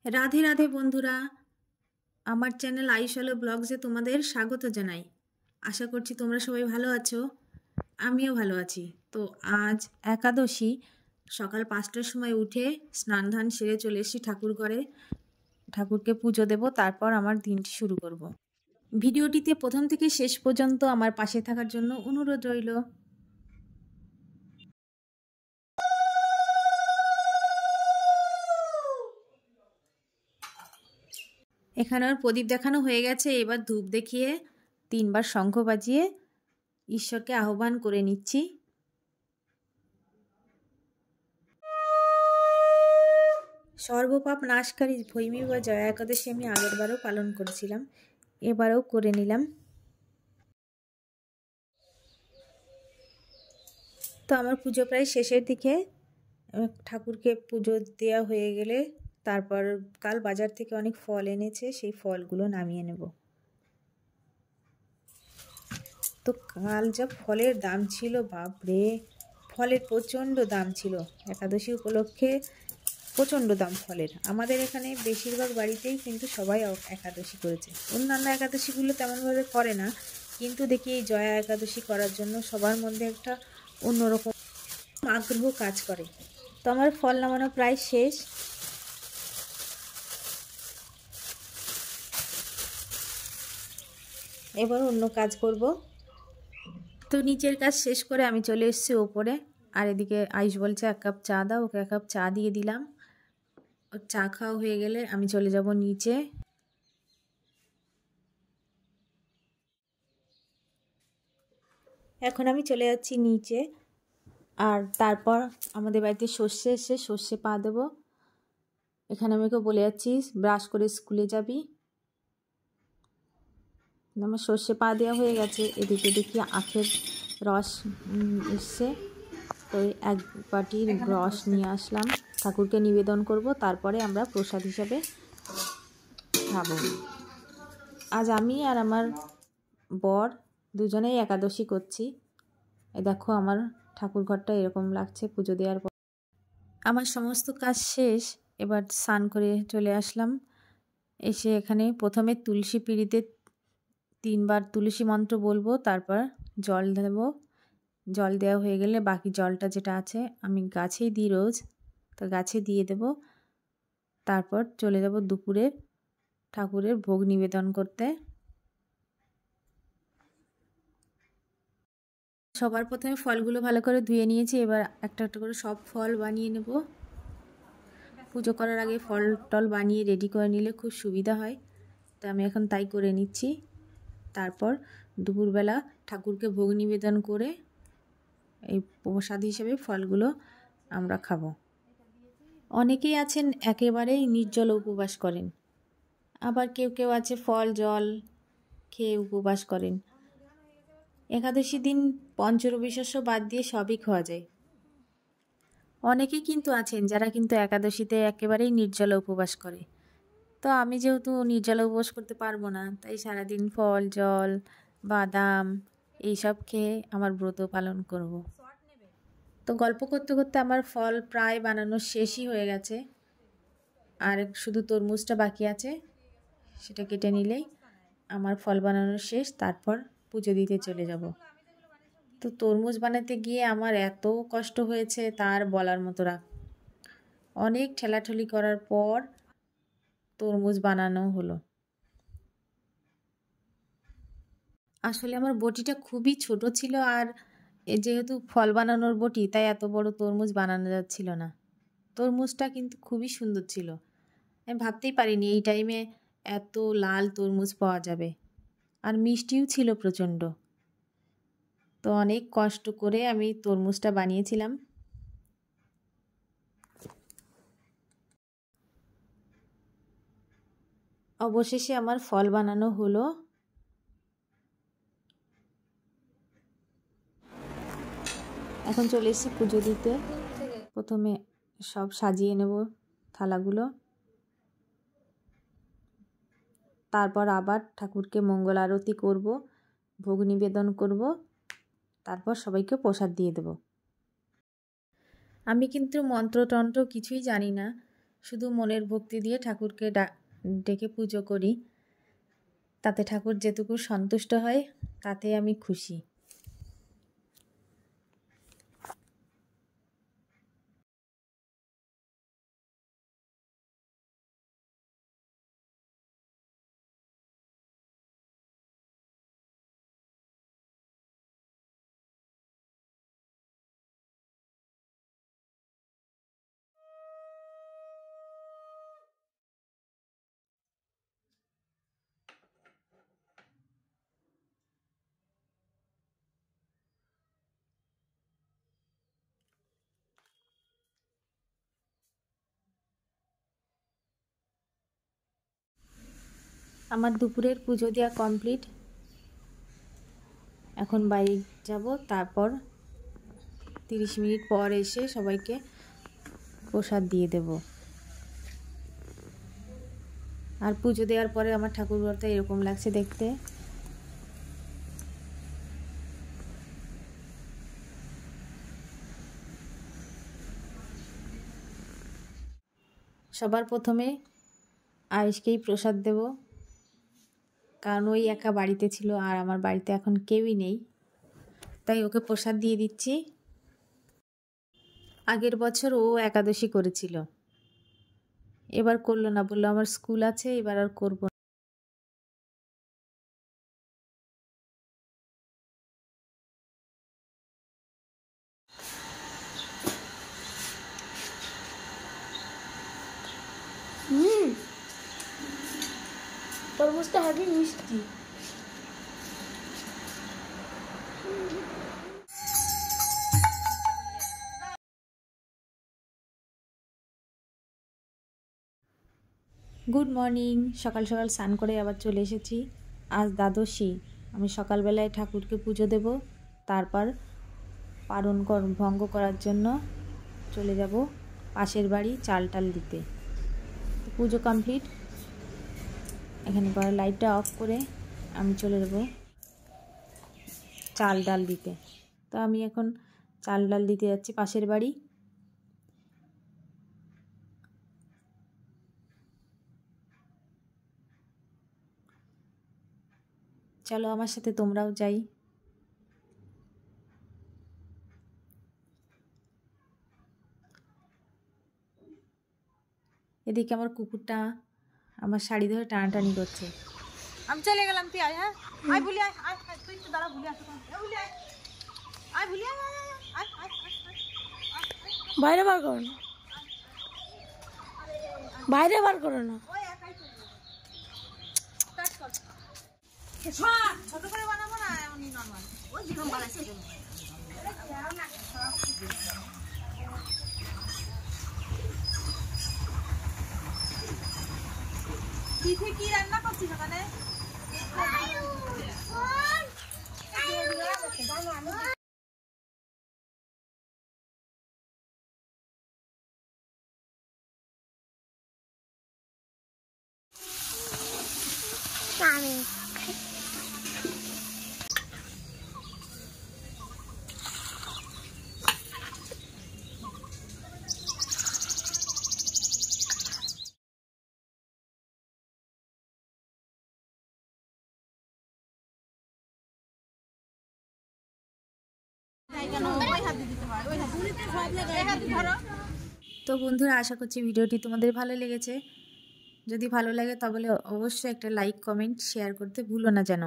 রাধে রাধে বন্ধুরা, আমার চ্যানেল আইশালো ব্লগসে তোমাদের স্বাগত জানাই। আশা করছি তোমরা সবাই ভালো আছো, আমিও ভালো আছি। তো আজ একাদশী, সকাল 5টার সময় উঠে স্নান ধান সেরে চলে এসেছি ঠাকুর ঘরে। ঠাকুরকে পুজো দেব, তারপর আমার দিনটি শুরু করব। ভিডিওটিতে প্রথম থেকে শেষ পর্যন্ত আমার পাশে থাকার জন্য অনুরোধ রইল। এখানে আর প্রদীপ দেখানো হয়ে গেছে, এবার ধূপ দেখিয়ে 3বার শঙ্খ বাজিয়ে ঈশ্বরকে আহ্বান করে নিচ্ছি। সর্বপাপ নাশকারী ভৈমী বা জয়া একাদশী আমি আগেরবারও পালন করেছিলাম, এবারেও করে নিলাম। তো আমার পুজো প্রায় শেষের দিকে। ঠাকুরকে পুজো দেওয়া হয়ে গেলে তারপর কাল বাজার থেকে অনেক ফল এনেছে, সেই ফলগুলো নামিয়ে নেব। তো কাল যা ফলের দাম ছিল, বাপরে, ফলের প্রচণ্ড দাম ছিল। একাদশী উপলক্ষে প্রচণ্ড দাম ফলের। আমাদের এখানে বেশিরভাগ বাড়িতেই কিন্তু সবাই একাদশী করেছে। অন্যান্য একাদশীগুলো তেমনভাবে করে না, কিন্তু দেখি এই জয়া একাদশী করার জন্য সবার মধ্যে একটা অন্যরকম আগ্রহ কাজ করে। তো আমার ফল নামানো প্রায় শেষ। এবার অন্য কাজ করব। তো নিচের কাজ শেষ করে আমি চলে এসেছি ওপরে। আর এদিকে আয়ুষ বলছে 1 কাপ চা দাও, ওকে 1 কাপ চা দিয়ে দিলাম। চা খাওয়া হয়ে গেলে আমি চলে যাব নিচে। এখন আমি চলে যাচ্ছি নিচে, আর তারপর আমাদের বাড়িতে সর্ষে এসে সর্ষে পা দেবো। এখানে আমি ওকে বলে যাচ্ছি ব্রাশ করে স্কুলে যাবি। আমার সর্ষে পা দেওয়া হয়ে গেছে। এদিকে দেখি আখের রস এসছে, তো 1 বাটির রস নিয়ে আসলাম, ঠাকুরকে নিবেদন করব, তারপরে আমরা প্রসাদ হিসাবে খাবো। আজ আমি আর আমার বর দুজনেই একাদশী করছি। এই দেখো আমার ঠাকুর ঘরটা এরকম লাগছে পুজো দেওয়ার পর। আমার সমস্ত কাজ শেষ, এবার স্নান করে চলে আসলাম। এসে এখানে প্রথমে তুলসী পিঁড়িতে 3বার তুলসী মন্ত্র বলবো, তারপর জল দেব। জল দেওয়া হয়ে গেলে বাকি জলটা যেটা আছে আমি গাছেই দিই রোজ, তো গাছে দিয়ে দেব। তারপর চলে যাব দুপুরে ঠাকুরের ভোগ নিবেদন করতে। সবার প্রথমে ফলগুলো ভালো করে ধুয়ে নিয়েছি, এবার একটা একটা করে সব ফল বানিয়ে নেব। পুজো করার আগে ফল টল বানিয়ে রেডি করে নিলে খুব সুবিধা হয়, তো আমি এখন তাই করে নিচ্ছি। তারপর দুপুরবেলা ঠাকুরকে ভোগ নিবেদন করে এই প্রসাদ হিসেবে ফলগুলো আমরা খাবো। অনেকেই আছেন একেবারেই নির্জল উপবাস করেন, আবার কেউ কেউ আছে ফল জল খেয়ে উপবাস করেন। একাদশী দিন পঞ্চরবি শস্য বাদ দিয়ে সবই খাওয়া যায়। অনেকেই কিন্তু আছেন যারা কিন্তু একাদশীতে একেবারেই নির্জল উপবাস করে। তো আমি যেহেতু নির্জলা উপবাস করতে পারবো না, তাই সারাদিন ফল জল বাদাম এইসব খেয়ে আমার ব্রত পালন করব। তো গল্প করতে করতে আমার ফল প্রায় বানানো শেষই হয়ে গেছে, আর শুধু তরমুজটা বাকি আছে, সেটা কেটে নিলেই আমার ফল বানানো শেষ। তারপর পুজো দিতে চলে যাব। তো তরমুজ বানাতে গিয়ে আমার এত কষ্ট হয়েছে তার বলার মতো না। অনেক ঠেলাঠেলি করার পর তরমুজ বানানো হলো। আসলে আমার বটিটা খুবই ছোট ছিল, আর যেহেতু ফল বানানোর বটি, তাই এত বড় তরমুজ বানানো যাচ্ছিল না। তরমুজটা কিন্তু খুবই সুন্দর ছিল, আমি ভাবতেই পারিনি এই টাইমে এত লাল তরমুজ পাওয়া যাবে, আর মিষ্টিও ছিল প্রচণ্ড। তো অনেক কষ্ট করে আমি তরমুজটা বানিয়েছিলাম। অবশেষে আমার ফল বানানো হলো। এখন চলে এসেছি পুজো দিতে। প্রথমে সব সাজিয়ে নেব থালাগুলো, তারপর আবার ঠাকুরকে মঙ্গল আরতি করব, ভোগ নিবেদন করব, তারপর সবাইকে প্রসাদ দিয়ে দেব। আমি কিন্তু মন্ত্রতন্ত্র কিছুই জানি না, শুধু মনের ভক্তি দিয়ে ঠাকুরকে ডেকে পুজো করি, তাতে ঠাকুর যেটুকু সন্তুষ্ট হয় তাতে আমি খুশি। আমার দুপুরের পুজো দেওয়া কমপ্লিট। এখন বাড়ি যাব, তারপর 30 মিনিট পর এসে সবাইকে প্রসাদ দিয়ে দেব। আর পুজো দেওয়ার পরে আমার ঠাকুরঘরটা এরকম লাগছে দেখতে। সবার প্রথমে আয়েশকেই প্রসাদ দেব, কারণ ওই একা বাড়িতে ছিল আর আমার বাড়িতে এখন কেউই নেই, তাই ওকে প্রসাদ দিয়ে দিচ্ছি। আগের বছর ও একাদশী করেছিল, এবার করলো না, বললো আমার স্কুল আছে, এবার আর করবো না। তরমুজটা হেভি মিষ্টি। Good morning. সকাল সকাল স্নান করে আবার চলে এসেছি। আজ দ্বাদশী, আমি সকালবেলায় ঠাকুরকে পুজো দেব, তারপর ভঙ্গ করার জন্য চলে যাব পাশের বাড়ি চাল টাল দিতে। পুজো কমপ্লিট, এখানে পরে লাইটটা অফ করে আমি চলে যাব চাল ডাল দিতে। তো আমি এখন চাল ডাল দিতে যাচ্ছি পাশের বাড়ি। চলো আমার সাথে তোমরাও যাই। এদিকে আমার কুকুরটা আমার শাড়ি ধরে টানাটানি করছে। আমি চলে গেলাম, তুই আয়। হ্যাঁ আয় ভুলি, আয় আয় তুই তো দাঁড়া, ভুলি আসো, ভুলি আয়, আয় ভুলি আয়, বাইরে বার করো না, বাইরে বার করো না। ছোট করে বানাবো না, এমনি নরমাল, ওই যেরকম বানাইছে পিঠে কি রান্না করছিস ওখানে? তো বন্ধুরা, আশা করছি ভিডিওটি তোমাদের ভালো লেগেছে। যদি ভালো লাগে তাহলে অবশ্যই একটা লাইক, কমেন্ট, শেয়ার করতে ভুলো না যেন।